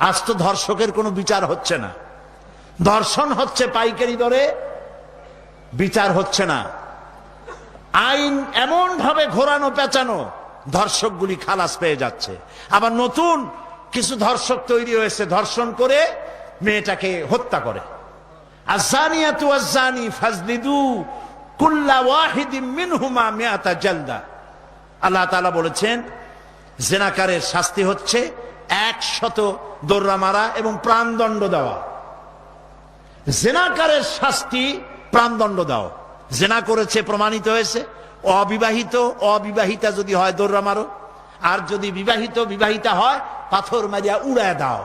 আজ তো ধর্ষকের কোনো বিচার হচ্ছে না, ধর্ষণ হচ্ছে পাইকারি দরে, বিচার হচ্ছে না। আইন এমন ভাবে ঘোরানো পেঁচানো, ধর্ষকগুলি খালাস পেয়ে যাচ্ছে। আবার নতুন কিছু ধর্ষক তৈরি হয়েছে, ধর্ষণ করে মেয়েটাকে হত্যা করে। আযানিয়াতু ওয়াজ্জানি ফাজলিদু কুল্লা ওয়াহিদিম মিনহুমা মিআতা জালদা। আল্লাহ তাআলা বলেছেন জিনাকারের শাস্তি হচ্ছে 100 দৌড়া মারা এবং প্রাণদণ্ড দেওয়া। জিনাকারের শাস্তি প্রাণদণ্ড দাও। জিনা করেছে প্রমাণিত হয়েছে, অবিবাহিতা যদি হয় দৌড়া মারো, আর যদি বিবাহিতা হয় পাথর মারিয়া উড়ায় দাও।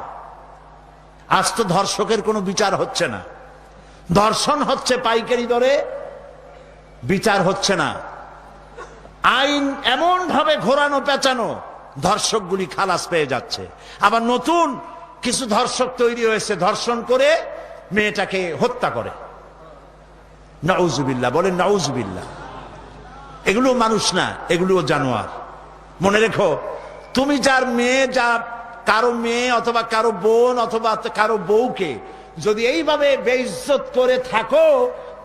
আজ তো ধর্ষকের কোনো বিচার হচ্ছে না, ধর্ষণ হচ্ছে পাইকারি দরে, বিচার হচ্ছে না। আইন এমন ভাবে ঘোরানো পেঁচানো, ধর্ষকগুলি খালাস পেয়ে যাচ্ছে। আবার নতুন কিছু ধর্ষক তৈরি হয়েছে, ধর্ষণ করে মেয়েটাকে হত্যা করে। নাউজুবিল্লাহ, বলেন নাউজুবিল্লাহ। এগুলো মানুষ না, এগুলো জানোয়ার। মনে রেখো, তুমি যার মেয়ে, কারো মেয়ে অথবা কারো বোন অথবা কারো বউকে যদি এইভাবে বেইজ্জত করে থাকো,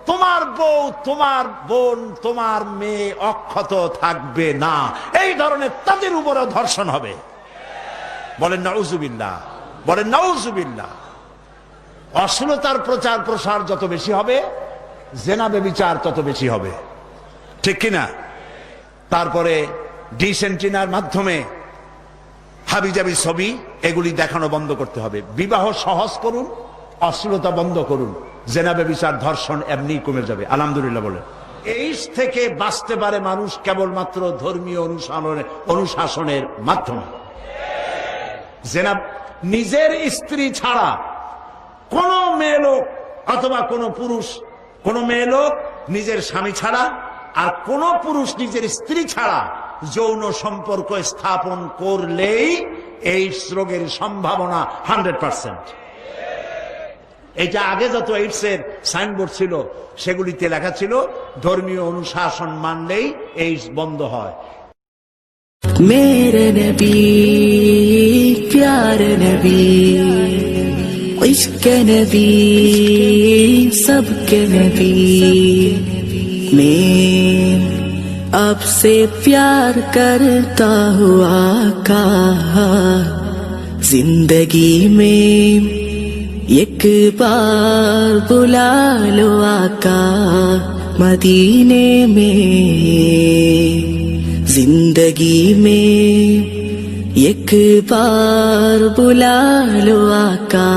তোমার বউ, তোমার বোন, তোমার মেয়ে অক্ষত থাকবে না। এই ধরনের তাদের উপরও ধর্ষণ হবে। বলেন নাউজুবিল্লাহ, বলেন নাউজুবিল্লাহ। অশ্লীলতার প্রচার প্রসার যত বেশি হবে, জেনা ব্যভিচার তত বেশি হবে, ঠিক কিনা? তারপরে ডিসেন্টিনার মাধ্যমে হাবিজাবি ছবি এগুলি দেখানো বন্ধ করতে হবে। বিবাহ সহজ করুন, অশ্লীলতা বন্ধ করুন, জেনা ব্যভিচার ধর্ষণ এমনি কমে যাবে। আলহামদুলিল্লাহ বলে। এইস থেকে বাঁচতে পারে মানুষ কেবলমাত্র ধর্মীয় অনুশাসনের মাধ্যমে। জেনা নিজের স্ত্রী ছাড়া কোন মেয়ে লোক অথবা কোন পুরুষ, কোন মেয়ে লোক নিজের স্বামী ছাড়া আর কোন পুরুষ নিজের স্ত্রী ছাড়া যৌন সম্পর্ক স্থাপন করলেই এইডস রোগের সম্ভাবনা 100%। এটা আগে যত এইডস এর সাইনবোর্ড ছিল সেগুলিতে লেখা ছিল ধর্মীয় অনুশাসন মানলেই এইডস বন্ধ হয়। मेरे नबी प्यारे नबी इश्क नबी सबके नबी मैं आपसे प्यार करता हुआ आका जिंदगी में एक बार बुला लो आका मदीने में जिंदगी में एक बार बुला लो आका।